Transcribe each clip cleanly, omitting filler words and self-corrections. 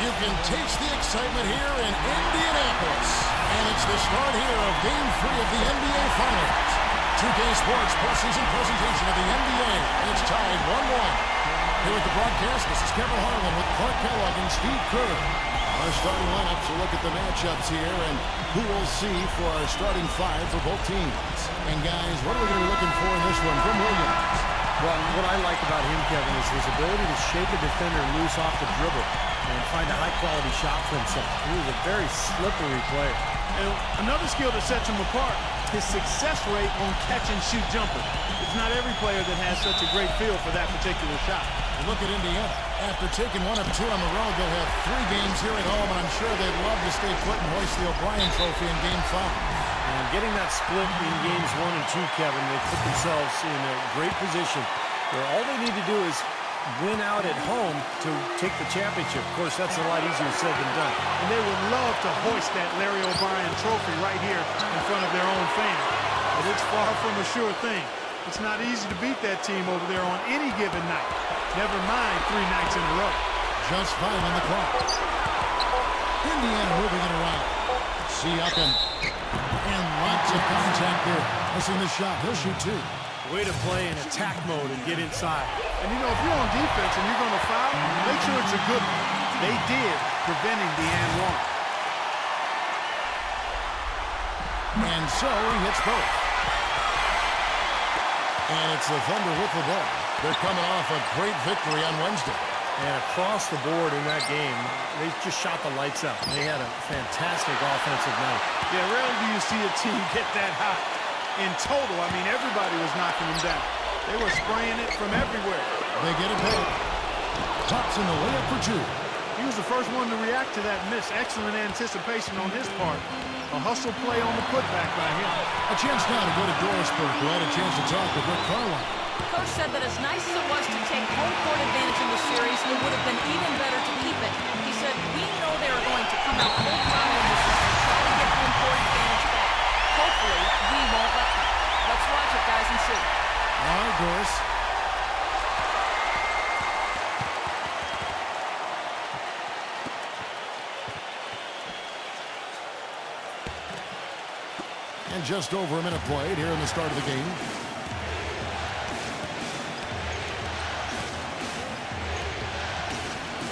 You can taste the excitement here in Indianapolis. And it's the start here of Game 3 of the NBA Finals. 2K Sports postseason presentation of the NBA. It's tied 1-1. Here with the broadcast, this is Kevin Harlan with Clark Kellogg and Steve Kerr. Our starting lineups will look at the matchups here and who we'll see for our starting five for both teams. And guys, what are we going to be looking for in this one from Williams? Well, what I like about him, Kevin, is his ability to shake a defender loose off the dribble and find a high-quality shot for himself. He is a very slippery player. And another skill that sets him apart, his success rate on catch-and-shoot jumper. It's not every player that has such a great feel for that particular shot. And look at Indiana. After taking 1 of 2 on the road, they'll have 3 games here at home, and I'm sure they'd love to stay put and hoist the O'Brien Trophy in Game 5. And getting that split in Games 1 and 2, Kevin, they put themselves in a great position where all they need to do is win out at home to take the championship. Of course, that's a lot easier said than done. And they would love to hoist that Larry O'Brien Trophy right here in front of their own fans. But it's far from a sure thing. It's not easy to beat that team over there on any given night. Never mind 3 nights in a row. Just 5 on the clock. Indiana moving it around. 𝗖𝗥𝗘𝗗𝗗𝗗𝗚. And lots of contact there. Missing the shot. He'll shoot 2. Way to play in attack mode and get inside. And you know, if you're on defense and you're going to foul, make sure it's a good one. They did, preventing the and one. And so he hits both. And it's the Thunder with the ball. They're coming off a great victory on Wednesday. And across the board in that game, they just shot the lights out. They had a fantastic offensive night. Yeah, rarely do you see a team get that hot. In total, I mean, everybody was knocking them down. They were spraying it from everywhere. They get it back. Tops in the layup for 2. He was the first one to react to that miss. Excellent anticipation on his part. A hustle play on the putback by him. A chance now to go to Dorisburg, who had a chance to talk with Rick Carlisle. Coach said that as nice as it was to take home court advantage in the series, it would have been even better to keep it. He said, we know they are going to come out full throttle in this one and try to get home court advantage back. Hopefully, we won't let them. Let's watch it, guys, and see. All right, Doris. And just over a minute played here in the start of the game.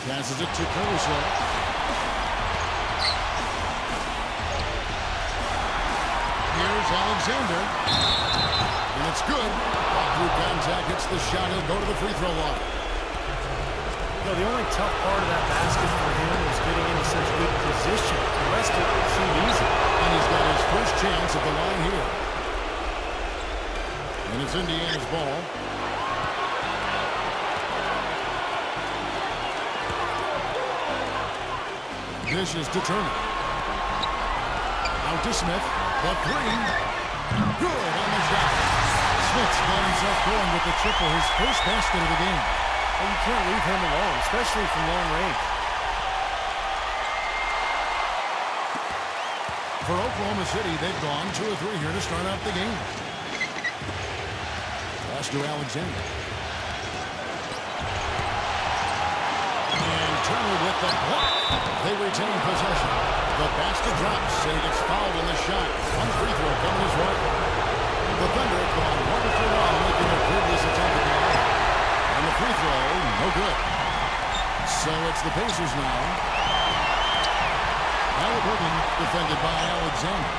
Passes it to KoroX. Here's Alexander. And it's good. Through contact, hits the shot. He'll go to the free throw line. You know, the only tough part of that basket for him was getting into such good position. The rest of it seemed easy. And he's got his first chance at the line here. And it's Indiana's ball. Dish is determined. Out to Smith. The 3. Good on the shot. Smith's got himself going with the triple, his first basket of the game. And you can't leave him alone, especially from long range. For Oklahoma City, they've gone 2 of 3 here to start out the game. Pass to Alexander. And Turner with the block. They retain possession. The basket drops, and he gets fouled in the shot. 1 free throw coming his way. The Thunder have gone 1 for 1, making their previous attempt at the line. And the free throw, no good. So it's the Pacers now. 𝗖𝗥𝗘𝗗𝗗𝗚 defended by Alexander.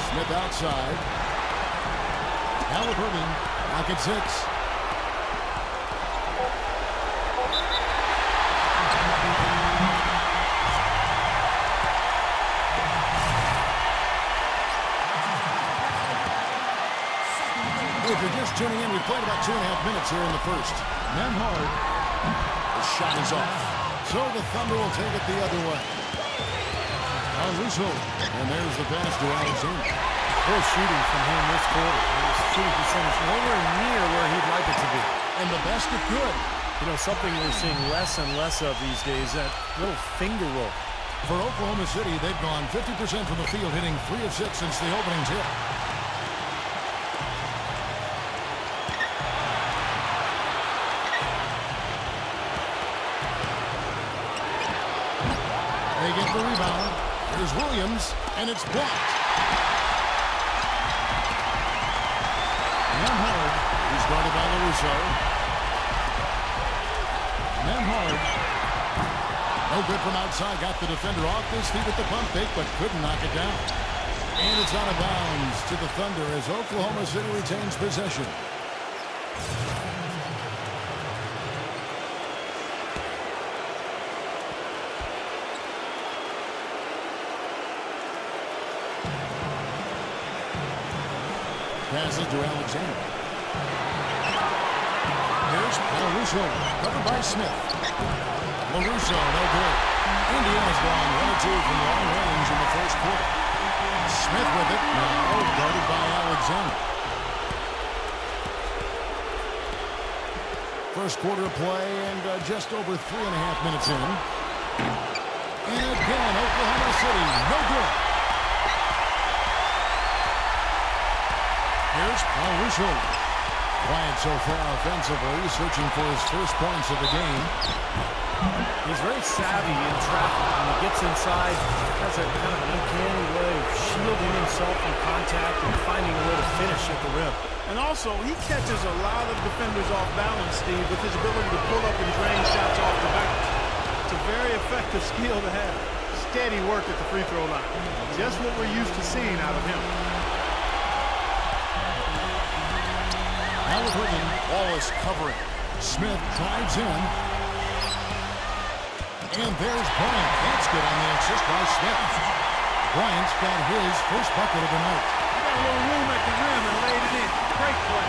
Smith outside. 𝗖𝗥𝗘𝗗𝗚 back at 6. If you're just tuning in, we played about 2.5 minutes here in the first. Nembhard. The shot is off. So the Thunder will take it the other way. Caruso. And there's the pass to Alexander. Poor shooting from him this quarter. His shooting percentage nowhere near where he'd like it to be. And the basket good. You know, something we're seeing less and less of these days, that little finger roll. For Oklahoma City, they've gone 50% from the field, hitting 3 of 6 since the opening tip. They get the rebound. Here's Williams, and it's blocked. Nemhard, who's guarded by LaRusso. Nemhard. No good from outside. Got the defender off his feet with the pump fake, but couldn't knock it down. And it's out of bounds to the Thunder as Oklahoma City retains possession. Passes to Alexander. Here's LaRusso, covered by Smith. LaRusso, no good. Indiana's gone 1-2 from long range in the first quarter. Smith with it, now guarded by Alexander. First quarter play and just over 3.5 minutes in. And again, Oklahoma City, no good. Here's LaRusso. Quiet so far offensively, searching for his first points of the game. He's very savvy in traffic. When he gets inside, has a kind of an uncanny way of shielding himself from contact and finding a way to finish at the rim. And also, he catches a lot of defenders off balance, Steve, with his ability to pull up and drain shots off the bounce. It's a very effective skill to have. Steady work at the free throw line. Just what we're used to seeing out of him. Now with Ronin, Wallace covering. Smith drives in. And there's Bryant. That's good on the assist by Smith. Bryant's got his first bucket of the night. Got a little room at the rim and laid it in. Great play.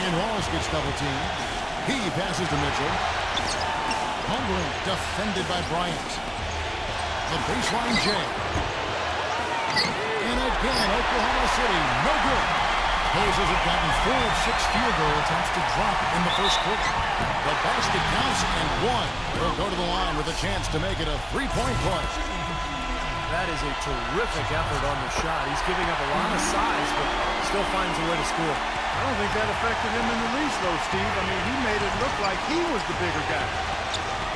And Wallace gets double teamed. He passes to Mitchell. Humbling, defended by Bryant. The baseline J. And again, Oklahoma City, no good. Blazers have gotten 4 of 6 field goal attempts to drop in the first quarter. The basket counts, and one will go to the line with a chance to make it a 3-point play. That is a terrific effort on the shot. He's giving up a lot of size, but still finds a way to score. I don't think that affected him in the least, though, Steve. I mean, he made it look like he was the bigger guy.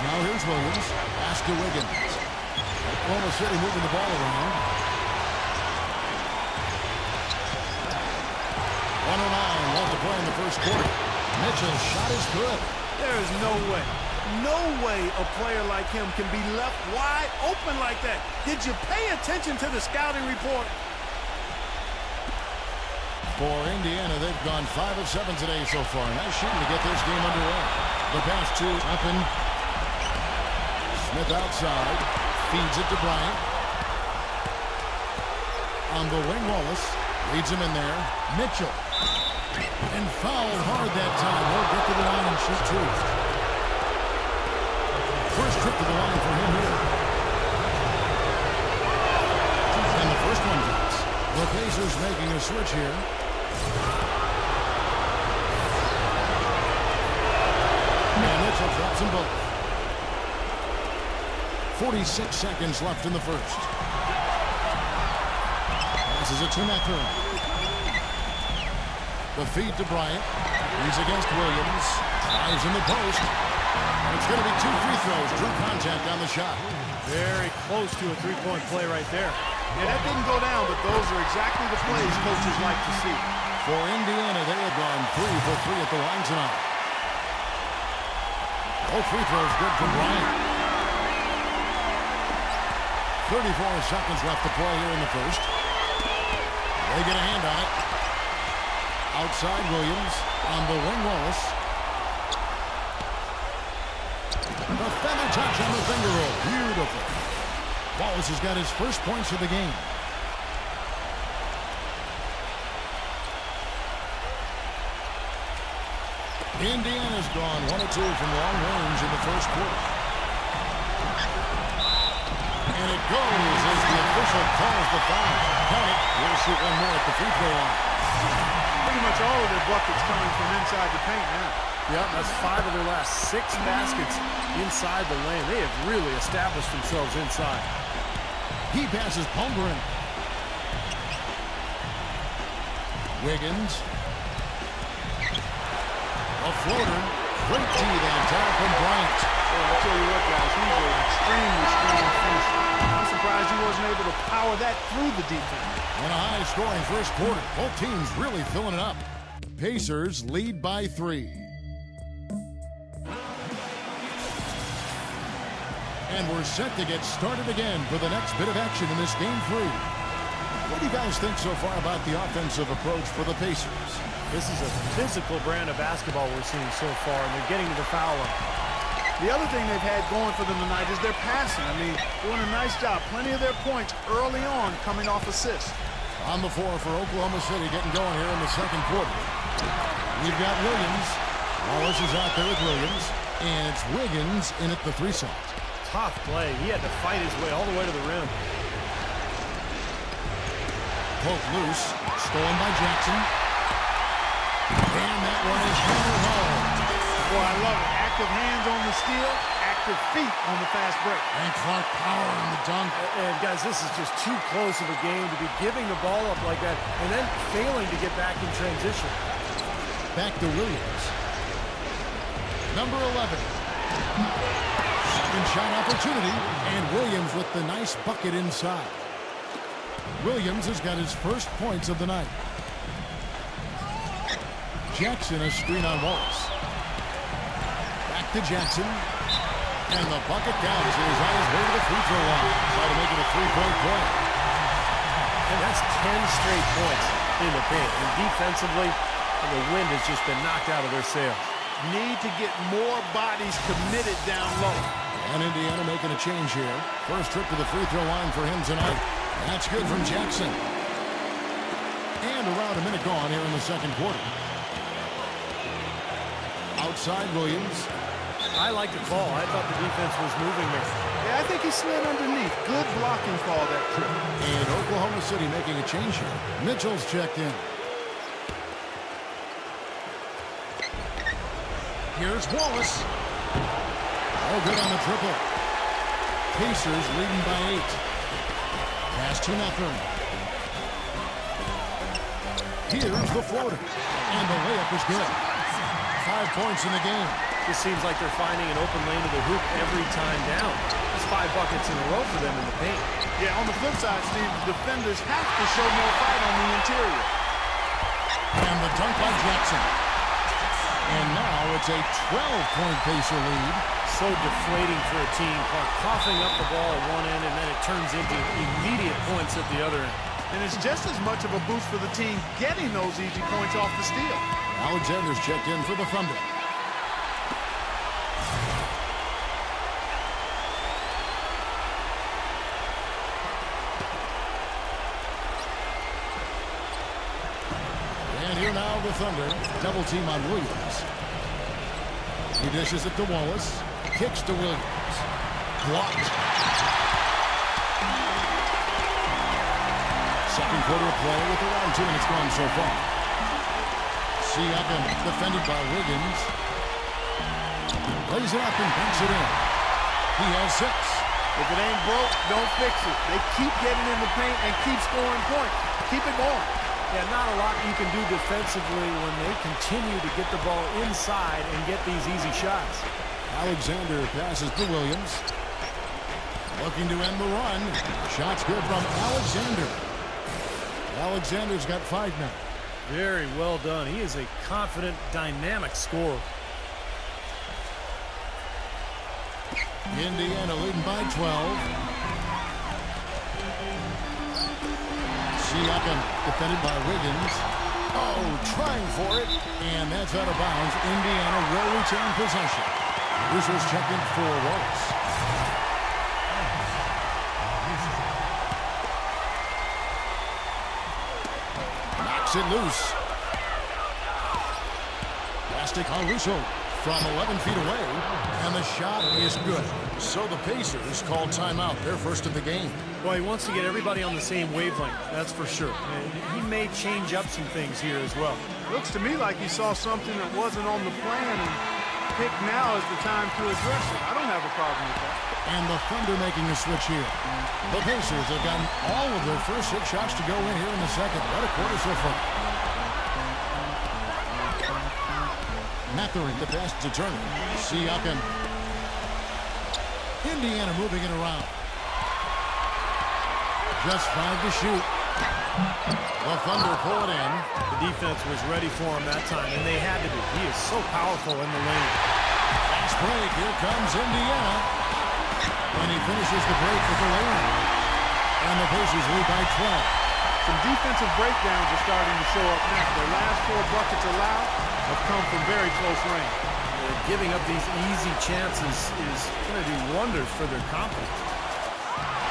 Now here's Williams. Pass to Wiggins. Oklahoma City moving the ball around. 109 left to play in the first quarter. Mitchell's shot is good. There is no way a player like him can be left wide open like that. Did you pay attention to the scouting report? For Indiana, they've gone 5 of 7 today so far. Nice shooting to get this game underway. The pass to Jumpman. Smith outside. Feeds it to Bryant. On the wing, Wallace. Leads him in there. Mitchell. And fouled hard that time. He'll get to the line and shoot 2. First trip to the line for him here. And the first one goes. The Pacers making a switch here. And Mitchell drops them both. 46 seconds left in the first. This is a 2-mether. The feed to Bryant. He's against Williams. Drives in the post. And it's going to be 2 free throws. Drew contact on the shot. Very close to a 3-point play right there. Yeah, that didn't go down, but those are exactly the plays coaches like to see. For Indiana, they have gone 3 for 3 at the line tonight. Both free throws good for Bryant. 34 seconds left to play here in the first. They get a hand on it. Outside Williams. On the wing, Wallace. The feather touch on the finger roll. Beautiful. Wallace has got his first points of the game. Indiana's gone 1 of 2 from long range in the first quarter. And it goes as the official calls the foul. Count it. We'll shoot one more at the free throw line. Pretty much all of their buckets coming from inside the paint now. Yep, that's 5 of their last 6 baskets inside the lane. They have really established themselves inside. He passes Palmer. Wiggins. A floater. Great tee that time from Bryant. Well, I tell you what, guys, he's an extremely strong finisher. I'm surprised he wasn't able to power that through the defense. In a high-scoring first quarter, both teams really filling it up. Pacers lead by 3. And we're set to get started again for the next bit of action in this game 3. What do you guys think so far about the offensive approach for the Pacers? This is a physical brand of basketball we're seeing so far, and they're getting to the foul line. The other thing they've had going for them tonight is their passing. I mean, doing a nice job. Plenty of their points early on coming off assists. On the floor for Oklahoma City, getting going here in the second quarter. We've got Williams. Wallace is out there with Williams. And it's Wiggins in at the 3 slot. Tough play. He had to fight his way all the way to the rim. Poke loose. Stolen by Jackson. And that one is hammered home. Boy, I love it. Active hands on the steal, active feet on the fast break. And Clark power on the dunk. And guys, this is just too close of a game to be giving the ball up like that and then failing to get back in transition. Back to Williams. Number 11. Second shot opportunity. And Williams with the nice bucket inside. Williams has got his first points of the night. Jackson a screen on Wallace. Back to Jackson. And the bucket counts. He's on his way to the free throw line. Try to make it a 3-point play. And that's 10 straight points in the paint. And defensively, the wind has just been knocked out of their sails. Need to get more bodies committed down low. And Indiana making a change here. First trip to the free throw line for him tonight. That's good from Jackson. And around a minute gone here in the second quarter. Outside Williams. I like the call. I thought the defense was moving there. Yeah, I think he slid underneath. Good blocking call that trip. And Oklahoma City making a change here. Mitchell's checked in. Here's Wallace. Oh, good on the triple. Pacers leading by 8. Pass to nothing. Here's the floater. And the layup is good. 5 points in the game. Just seems like they're finding an open lane to the hoop every time down. That's 5 buckets in a row for them in the paint. Yeah, on the flip side, Steve, the defenders have to show more fight on the interior. And the dunk by Jackson. And now it's a 12-point Pacer lead. So deflating for a team. Coughing up the ball at one end, and then it turns into immediate points at the other end. And it's just as much of a boost for the team getting those easy points off the steal. Alexander's checked in for the Thunder. And here now the Thunder. Double team on Williams. He dishes it to Wallace. Kicks to Williams. Blocked. Second quarter of play with around 2 minutes gone so far. Siakam defended by Wiggins. Lays it up and banks it in. He has 6. If it ain't broke, don't fix it. They keep getting in the paint and keep scoring points. Keep it going. Yeah, not a lot you can do defensively when they continue to get the ball inside and get these easy shots. Alexander passes to Williams. Looking to end the run. Shots good from Alexander. Alexander's got 5 now. Very well done. He is a confident, dynamic scorer. Indiana leading by 12. Siakam defended by Wiggins. Oh, trying for it. And that's out of bounds. Indiana will retain possession. Bruce's checking for Wallace. Knocks it loose. Plastic on Russo from 11 feet away. And the shot is good. So the Pacers call timeout. They're first of the game. Well, he wants to get everybody on the same wavelength, that's for sure. And he may change up some things here as well. Looks to me like he saw something that wasn't on the plan and picked now is the time to address it. I don't have a problem with that. And the Thunder making a switch here. The Pacers have gotten all of their first 6 shots to go in here in the second. What a quarter so far. Mathering the pass to Turner. Siakam. Indiana moving it around. Just 5 to shoot. The Thunder pull it in. The defense was ready for him that time, and they had to be. He is so powerful in the lane. Fast break. Here comes Indiana. And he finishes the break with the layup. And the Pacers lead by 12. Some defensive breakdowns are starting to show up now. Their last 4 buckets allowed have come from very close range. Giving up these easy chances is going to do wonders for their confidence.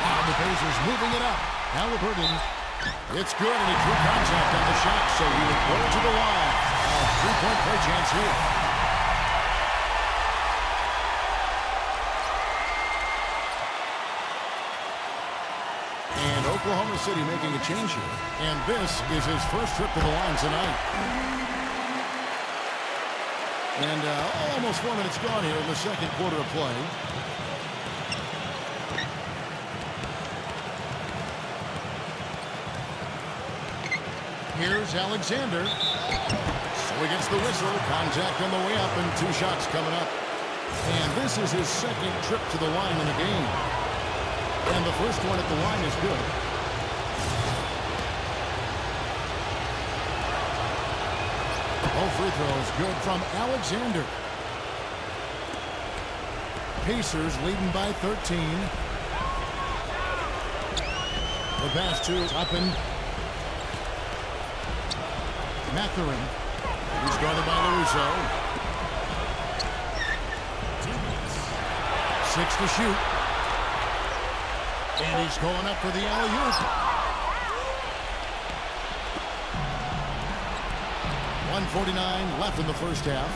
Now the Pacers moving it up. Halliburton. It's good, and he drew contact on the shot, so he will go to the line. A 3-point play chance here. And Oklahoma City making a change here. And this is his first trip to the line tonight. And almost 4 minutes gone here in the second quarter of play. Here's Alexander. So he gets the whistle. Contact on the way up, and 2 shots coming up. And this is his second trip to the line in the game. And the first one at the line is good. All free throws good from Alexander. Pacers leading by 13. The pass to Oppang. Mackubex. He's guarded by LaRusso. 6 to shoot. And he's going up for the alley-oop. 1:49 left in the first half.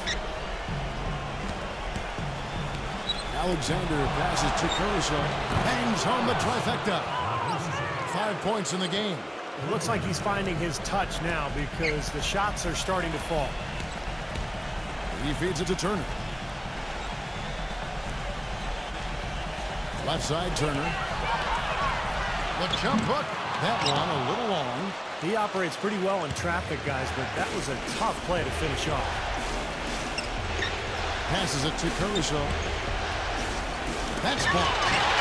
Alexander passes to KoroX. Bangs home the trifecta. 5 points in the game. It looks like he's finding his touch now because the shots are starting to fall. He feeds it to Turner. Left side, Turner. The jump hook. That one a little long. He operates pretty well in traffic, guys, but that was a tough play to finish off. Passes it to KoroX. That's blocked.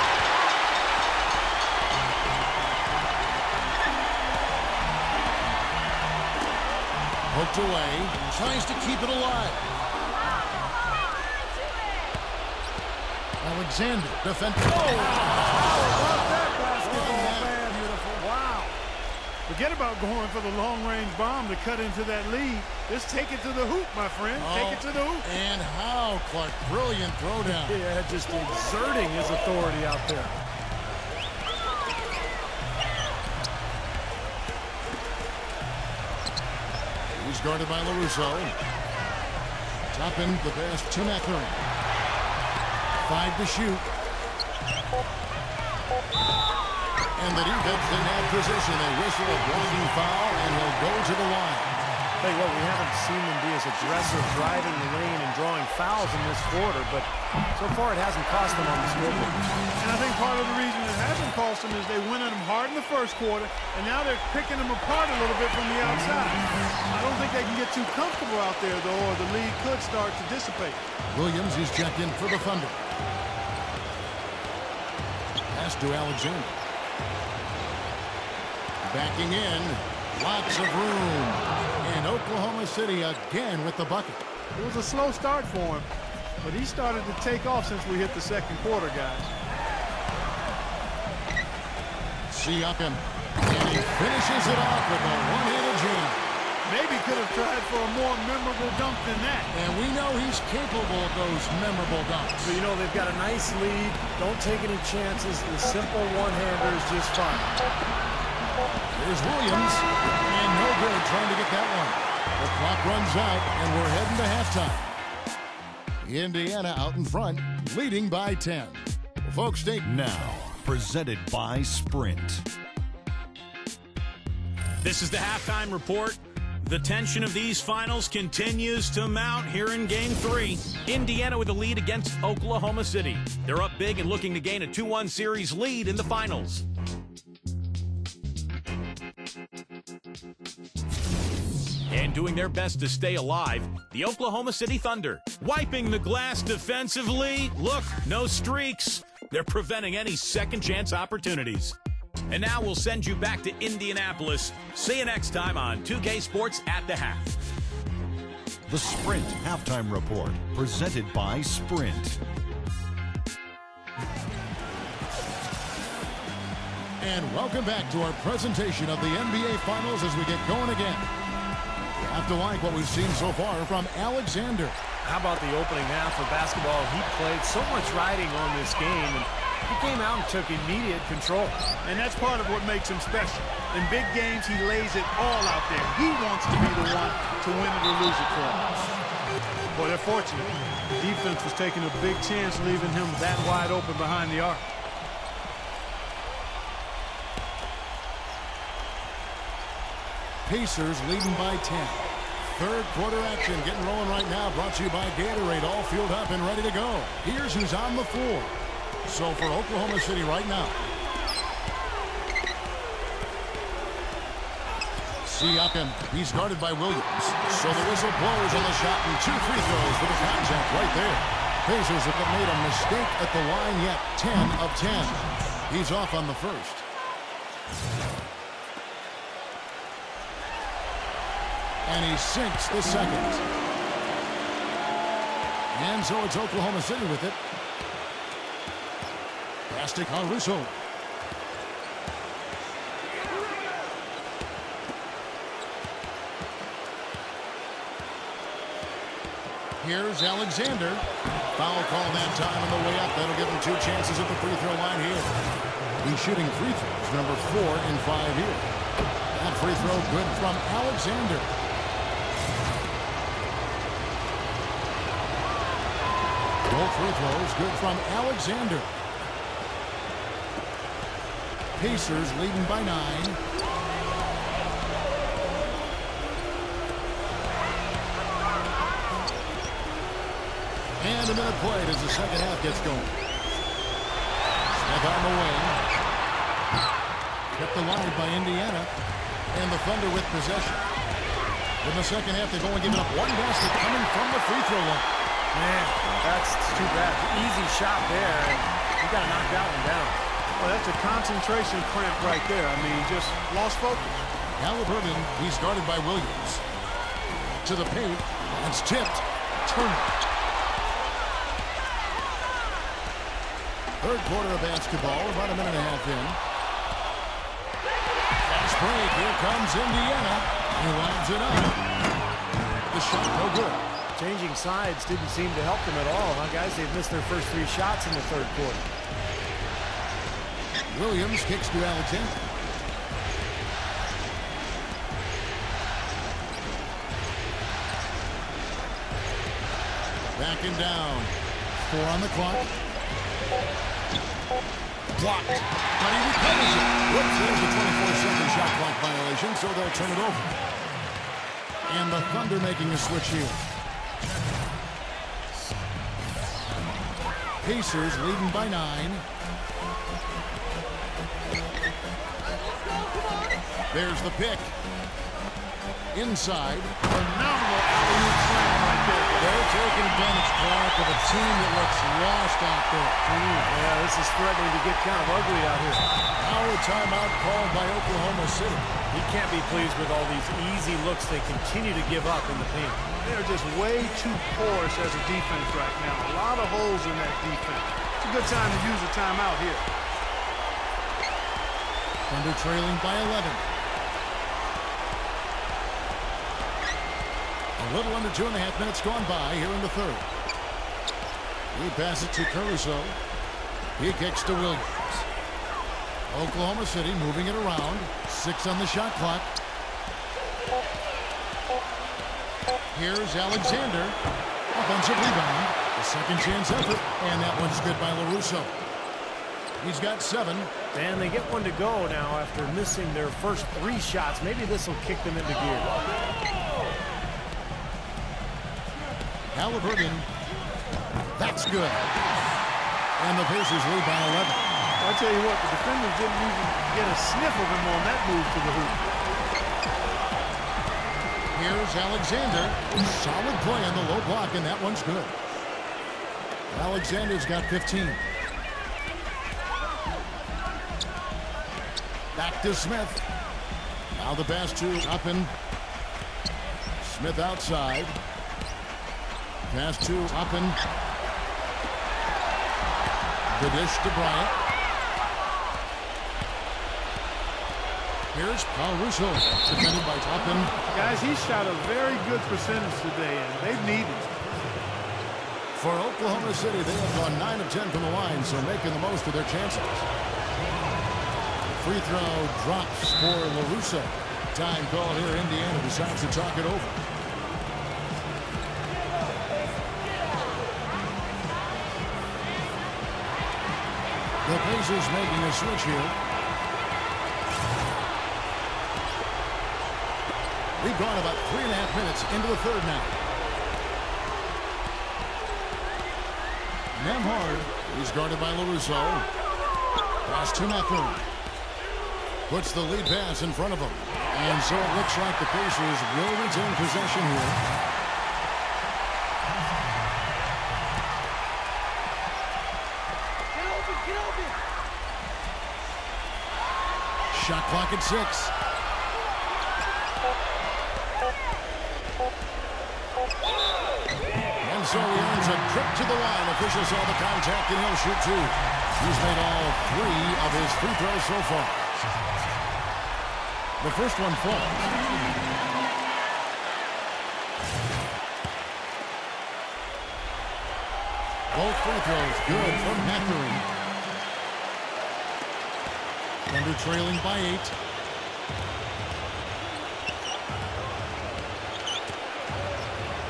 Hooked away. Tries to keep it alive. Alexander defending. Forget about going for the long-range bomb to cut into that lead. Just take it to the hoop, my friend. Take it to the hoop. And how, Clark. Brilliant throwdown. Yeah, just exerting his authority out there. He's guarded by LaRusso. Topping the pass to Mackubex. 5 to shoot. And the defense didn't have position. They whistle a blocking foul, and he'll go to the line. Tell you what, we haven't seen them be as aggressive driving the lane and drawing fouls in this quarter, but so far it hasn't cost them on the scoreboard. And I think part of the reason it hasn't cost them is they went at them hard in the first quarter, and now they're picking them apart a little bit from the outside. I don't think they can get too comfortable out there, though, or the lead could start to dissipate. Williams is checked in for the Thunder. Pass to Alexander. Backing in. Lots of room. And Oklahoma City again with the bucket. It was a slow start for him, but he started to take off since we hit the second quarter, guys. Siakam. And he finishes it off with a one-handed jam. Maybe could have tried for a more memorable dunk than that. And we know he's capable of those memorable dunks. But, you know, they've got a nice lead. Don't take any chances. The simple one-hander is just fine. Here's Williams. And no good trying to get that one. The clock runs out, and we're heading to halftime. Indiana out in front, leading by 10. Well, folks, stay now. Presented by Sprint. This is the halftime report. The tension of these finals continues to mount here in Game 3. Indiana with a lead against Oklahoma City. They're up big and looking to gain a 2-1 series lead in the finals. And doing their best to stay alive, the Oklahoma City Thunder. Wiping the glass defensively. Look, no streaks. They're preventing any second-chance opportunities. And now we'll send you back to Indianapolis. See you next time on 2K Sports at the Half. The Sprint Halftime Report, presented by Sprint. And welcome back to our presentation of the NBA Finals as we get going again. You have to like what we've seen so far from Alexander. How about the opening half of basketball? He played so much riding on this game, and he came out and took immediate control. And that's part of what makes him special. In big games, he lays it all out there. He wants to be the one to win it or lose it for us. Boy, they're fortunate. Defense was taking a big chance leaving him that wide open behind the arc. Pacers leading by 10. Third quarter action getting rolling right now. Brought to you by Gatorade. All fueled up and ready to go. Here's who's on the floor. So for Oklahoma City right now. Siakam, he's guarded by Williams. So the whistle blows on the shot and 2 free throws for the contact right there. Pacers haven't made a mistake at the line yet. 10 of 10. He's off on the first. And he sinks the second. And so it's Oklahoma City with it. Pass to Caruso. Here's Alexander. Foul call that time on the way up. That'll give him 2 chances at the free throw line here. He's shooting free throws, number 4 in 5 here. That free throw good from Alexander. Both free throws good from Alexander. Pacers leading by 9. And a minute played as the second half gets going. Smith on the wing. Kept alive by Indiana. And the Thunder with possession. In the second half, they've only given up 1 basket coming from the free throw line. Man, that's too bad. Easy shot there, and he got to knock that one down. Well, that's a concentration cramp right there. I mean, just lost focus. Halliburton, he's guarded by Williams. To the paint. It's tipped. Turner. Third quarter of basketball, about a minute and a half in. Fast break. Here comes Indiana. He lines it up. The shot no good. Changing sides didn't seem to help them at all, huh, guys? They've missed their first 3 shots in the third quarter. Williams kicks to Alexander. Backing down. 4 on the clock. Blocked. But he recovers it. Whoops, there's a 24-second shot clock violation, so they'll turn it over. And the Thunder making a switch here. Pacers leading by 9. There's the pick. Inside. Phenomenal alley-oop slam right there. They're taking advantage, Clark, of a team that looks lost out there. Yeah, this is threatening to get kind of ugly out here. Now a timeout called by Oklahoma City. He can't be pleased with all these easy looks they continue to give up in the paint. They're just way too porous as a defense right now. A lot of holes in that defense. It's a good time to use a timeout here. Thunder trailing by 11. A little under 2.5 minutes gone by here in the third. He passes to Caruso. He kicks to Williams. Oklahoma City moving it around. 6 on the shot clock. Here's Alexander. Offensive rebound. The second chance effort. And that one's good by LaRusso. He's got 7. And they get one to go now after missing their first 3 shots. Maybe this will kick them into gear. Halliburton. That's good. And the Pacers lead by 11. I'll tell you what, the defenders didn't even get a sniff of him on that move to the hoop. Here's Alexander. Solid play on the low block, and that one's good. Alexander's got 15. Back to Smith. Now the pass to Oppang. Smith outside. Pass to Oppang. The dish to Bryant. Here's Paul Russo, defended by Oppang. Guys, he shot a very good percentage today, and they've needed it. For Oklahoma City, they have gone 9 of 10 from the line, so making the most of their chances. Free throw drops for LaRusso. Time call here. Indiana decides to talk it over. The Pacers making a switch here. We've gone about 3.5 minutes into the third now. Nembhard is guarded by LaRusso. Pass to Mackubex. Puts the lead pass in front of him. And so it looks like the Pacers will retain possession here. Get open! Shot clock at 6. And so he earns a trip to the line. Officials saw the contact and he'll shoot 2. He's made all 3 of his free throws so far. The first one falls. Both free throws good from Mackubex. Thunder trailing by 8.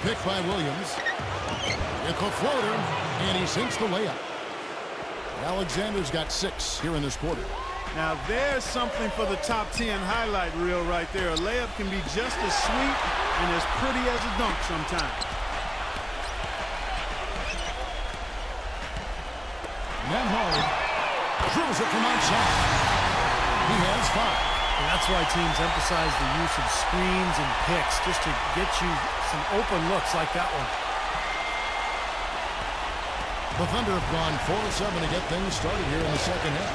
Picked by Williams. It's a floater, and he sinks the layup. Alexander's got 6 here in this quarter. Now there's something for the top 10 highlight reel right there. A layup can be just as sweet and as pretty as a dunk sometimes. Nembhard drills it from outside. He has 5. And that's why teams emphasize the use of screens and picks, just to get you some open looks like that one. The Thunder have gone 4-7 to get things started here in the second half.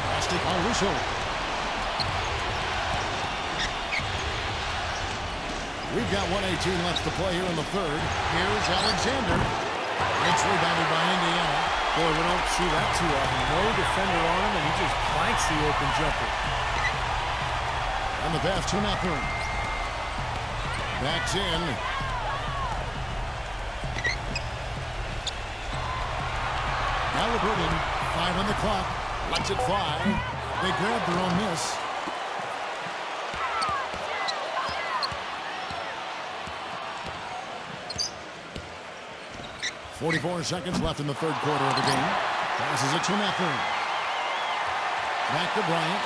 Pass to Russo. We've got 1:18 left to play here in the third. Here's Alexander. It's rebounded by Indiana. Boy, we don't see that too often. No defender on him, and he just planks the open jumper. And the pass to Mackubex. Backs in. Halliburton, 5 on the clock. Lets it fly. They grab their own miss. .44 seconds left in the third quarter of the game. Passes it to Mackubex. Back to Bryant.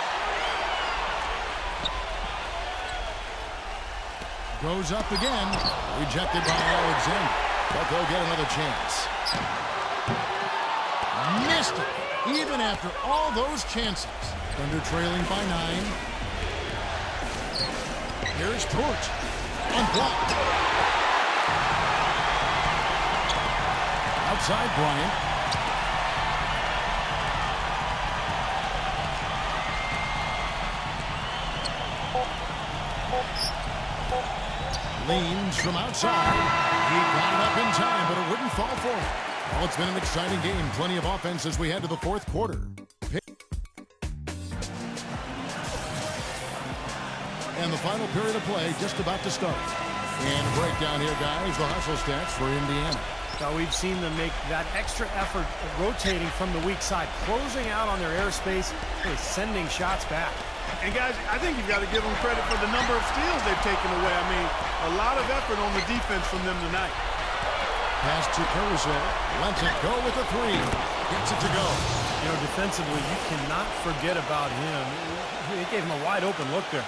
Goes up again. Rejected by Alexander. But they'll get another chance. Missed it. Even after all those chances. Thunder trailing by 9. Here's Torch. Unblocked. Outside Bryant. Leans from outside. He got it up in time, but it wouldn't fall for him. Well, it's been an exciting game. Plenty of offense as we head to the fourth quarter. And the final period of play just about to start. And a breakdown here, guys. The hustle stats for Indiana. Now we've seen them make that extra effort rotating from the weak side, closing out on their airspace, really sending shots back. And guys, I think you've got to give them credit for the number of steals they've taken away. I mean, a lot of effort on the defense from them tonight. Pass to Caruso. Lets it go with a 3. Gets it to go. You know, defensively, you cannot forget about him. He gave him a wide open look there.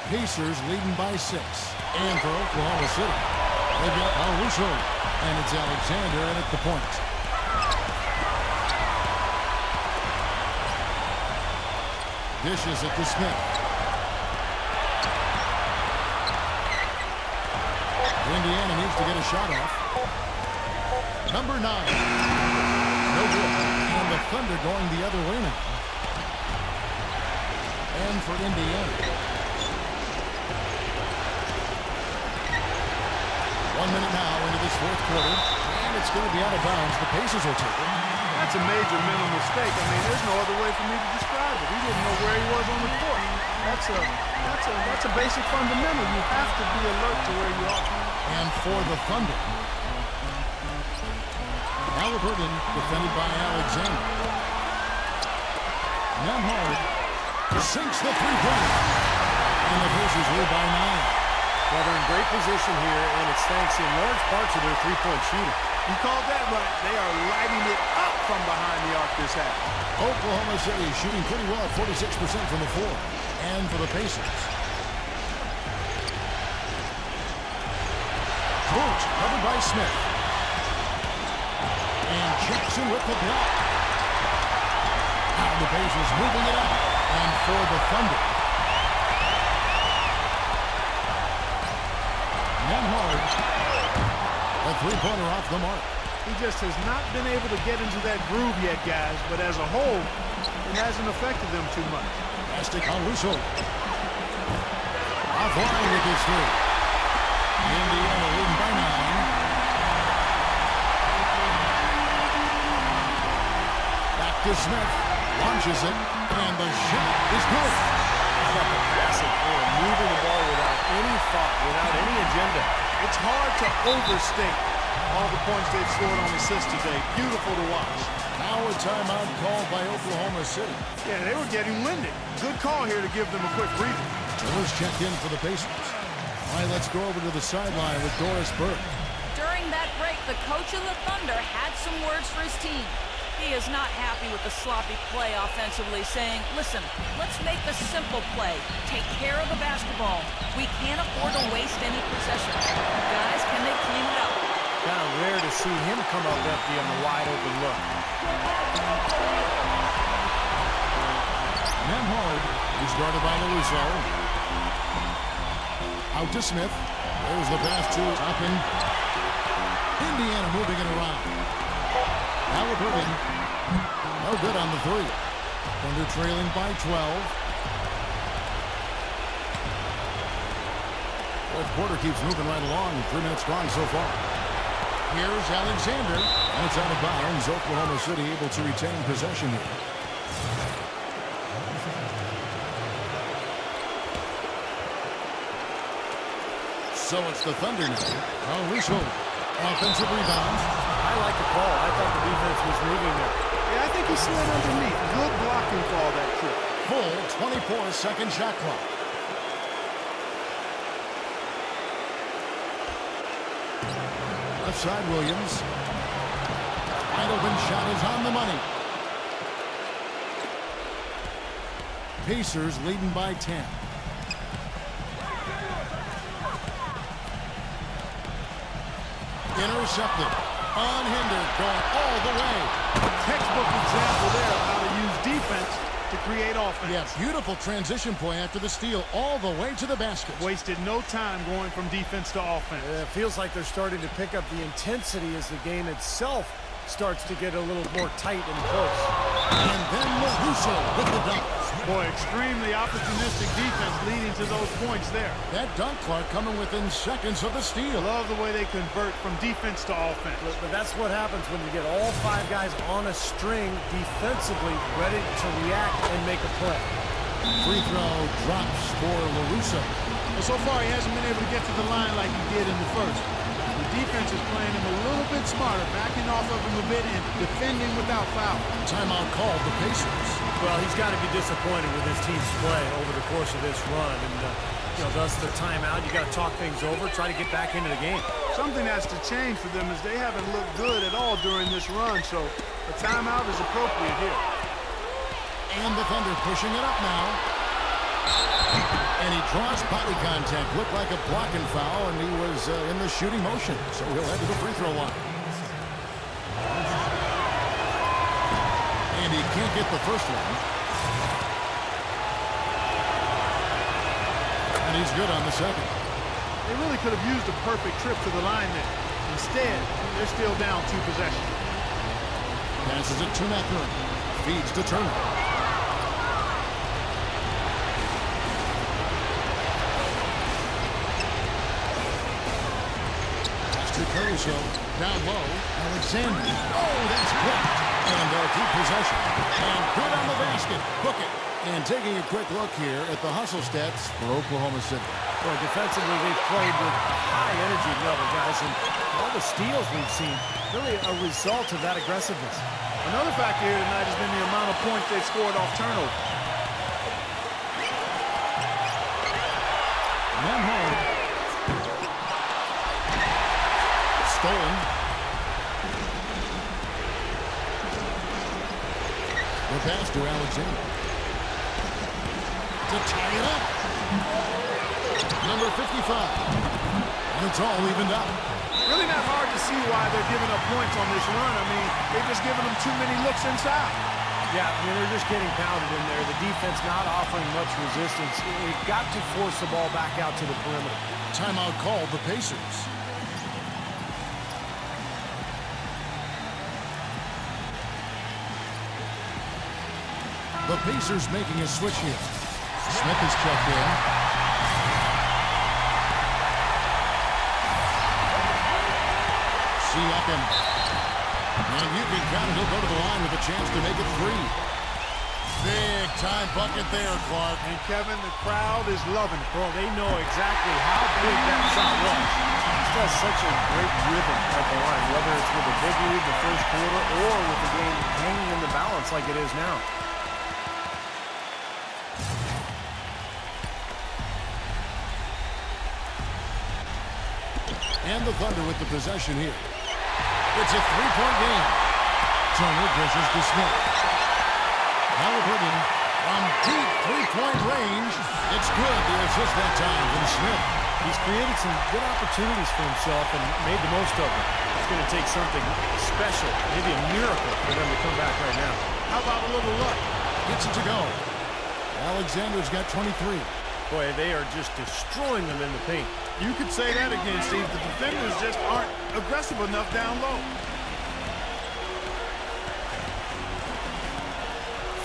Pacers leading by 6. And for Oklahoma City, they've got Caruso. And it's Alexander in at the point. Dishes it to Smith. Indiana needs to get a shot off. Number 9. No good. And the Thunder going the other way now. And for Indiana. 1 minute now into this fourth quarter. And it's going to be out of bounds. The Pacers will take it. That's a major mental mistake. I mean, there's no other way for me to describe it. He didn't know where he was on the court. That's a basic fundamental. You have to be alert to where you are. And for the Thunder, Halliburton defended by Alexander. Nembhard sinks the three-pointer. And the Pacers lead by 9. Well, they're in great position here, and it's thanks in large parts of their three-point shooting. You called that right. They are lighting it up from behind the arc this half. Oklahoma City shooting pretty well at 46% from the floor. And for the Pacers, Coach covered by Smith. And Jackson with the block. Now the Pacers moving it up. And for the Thunder, Nembhard, a three-pointer off the mark. He just has not been able to get into that groove yet, guys. But as a whole, it hasn't affected them too much. Plastic on Russo. Offline with his three. Indiana leading by 9. Back to Smith. Launches it. And the shot is good. How about the passing? Moving the ball without any thought, without any agenda. It's hard to overstate all the points they've scored on assists today. Beautiful to watch. Now a timeout called by Oklahoma City. Yeah, they were getting winded. Good call here to give them a quick breather. Doris checked in for the Pacers. All right, let's go over to the sideline with Doris Burke. During that break, the coach of the Thunder had some words for his team. He is not happy with the sloppy play offensively, saying, listen, let's make the simple play. Take care of the basketball. We can't afford to waste any possessions. Guys, can they clean it up? Kind of rare to see him come up empty on the wide-open look. Nembhard is guarded by LaRusso. Out to Smith. There's the pass to Toppin. Indiana moving it around. Halliburton, no good on the three. Thunder trailing by 12. Fourth quarter keeps moving right along. 3 minutes gone so far. Here's Alexander, and it's out of bounds. Oklahoma City able to retain possession here. So it's the Thunder now. Russo, offensive rebound. I like the call. I thought the defense was moving there. Yeah, I think he slid underneath. Good blocking for all that trip. Full 24-second shot clock. Left side, Williams. Wide open shot is on the money. Pacers leading by 10. Intercepted. Unhindered, going all the way. Textbook example there of how to use defense to create offense. Yeah, beautiful transition play after the steal all the way to the basket. Wasted no time going from defense to offense. It feels like they're starting to pick up the intensity as the game itself starts to get a little more tight and close. And then LaRusso with the dunk. Boy, extremely opportunistic defense leading to those points there. That dunk clock coming within seconds of the steal. Love the way they convert from defense to offense. But that's what happens when you get all 5 guys on a string defensively ready to react and make a play. Free throw drops for LaRusso. Well, so far, he hasn't been able to get to the line like he did in the first. The defense is playing him a little bit smarter, backing off of him a bit and defending without foul. Timeout called the Pacers. Well, he's got to be disappointed with his team's play over the course of this run. And, thus the timeout. You got to talk things over, try to get back into the game. Something has to change for them as they haven't looked good at all during this run. So the timeout is appropriate here. And the Thunder pushing it up now. And he draws body contact. Looked like a blocking foul, and he was in the shooting motion. So he'll head to the free throw line. And he can't get the first one. And he's good on the second. They really could have used a perfect trip to the line there. Instead, they're still down 2 possessions. Passes it to Mackubex. Feeds to Turner. Pass to Caruso. Down low. Alexander. Oh, that's blocked. And keep possession. And good on the basket. Book it. And taking a quick look here at the hustle stats for Oklahoma City. Well, defensively, they've played with a high energy level, guys, and all the steals we've seen, really a result of that aggressiveness. Another factor here tonight has been the amount of points they've scored off turnover. One home. Stolen. The pass to Alexander. To tie it up. Number 55. And it's all evened up. Really not hard to see why they're giving up points on this run. I mean, they've just given them too many looks inside. Yeah, I mean, they're just getting pounded in there. The defense not offering much resistance. They've got to force the ball back out to the perimeter. Timeout called the Pacers. The Pacers making a switch here. Smith is checked in. Siakam. And you can count it. He'll go to the line with a chance to make it 3. Big time bucket there, Clark. And Kevin, the crowd is loving it. Well, they know exactly how big that shot was. He does such a great rhythm at the line, whether it's with a big lead the first quarter or with the game hanging in the balance like it is now. And the Thunder with the possession here. It's a 3-point game. Turner dishes to Smith. Halliburton from deep 3-point range. It's good. The assist that time from Smith. He's created some good opportunities for himself and made the most of them. It's going to take something special, maybe a miracle for them to come back right now. How about a little luck? Gets it to go. Alexander's got 23. Boy, they are just destroying them in the paint. You could say that again, Steve. The defenders just aren't aggressive enough down low.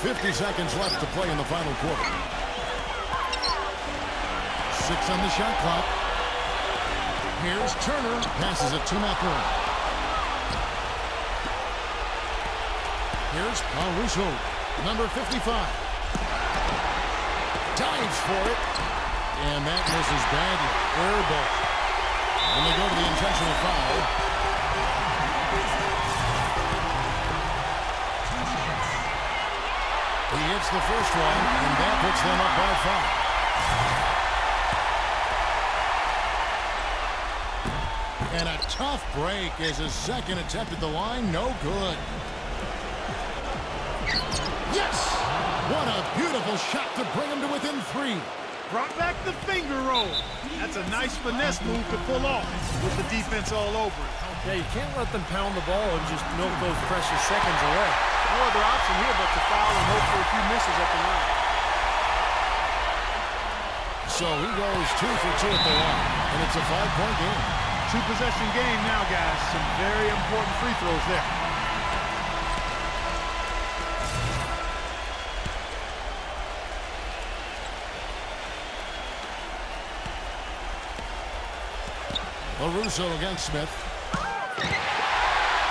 50 seconds left to play in the final quarter. 6 on the shot clock. Here's Turner. Passes it to Mackubex. Here's Caruso, number 55. Dives for it. And that misses badly. Air ball. And they go to the intentional foul. He hits the first one, and that puts them up by 5. And a tough break as his second attempt at the line, no good. Yes! What a beautiful shot to bring him to within 3. Brought back the finger roll. That's a nice finesse move to pull off with the defense all over it. Yeah, you can't let them pound the ball and just milk those precious seconds away. No other option here but to foul and hope for a few misses at the line. So he goes 2 for 2 at the line, and it's a 5-point game. 2-possession game now, guys. Some very important free throws there. Caruso against Smith.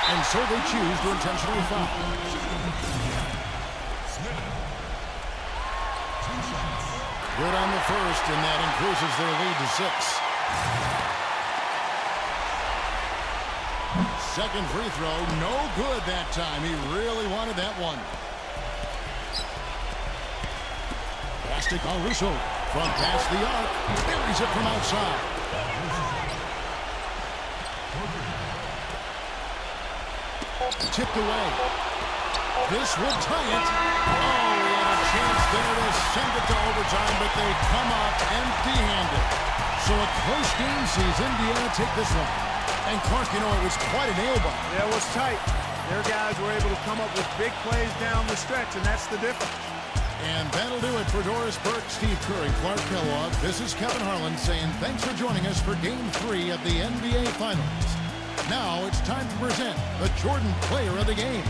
And so they choose to intentionally foul. Good on the first, and that increases their lead to 6. Second free throw, no good that time. He really wanted that one. Pass to Caruso from past the arc. Buries it from outside. Tipped away. This would tie it. Oh, he had a chance there to send it to overtime, but they come up empty-handed. So a close game sees Indiana take this one. And Clark, you know, it was quite a nail-biter. Yeah, it was tight. Their guys were able to come up with big plays down the stretch, and that's the difference. And that'll do it for Doris Burke, Steve Curry, Clark Kellogg. This is Kevin Harlan saying thanks for joining us for Game 3 of the NBA Finals. Now it's time to present the Jordan Player of the Game.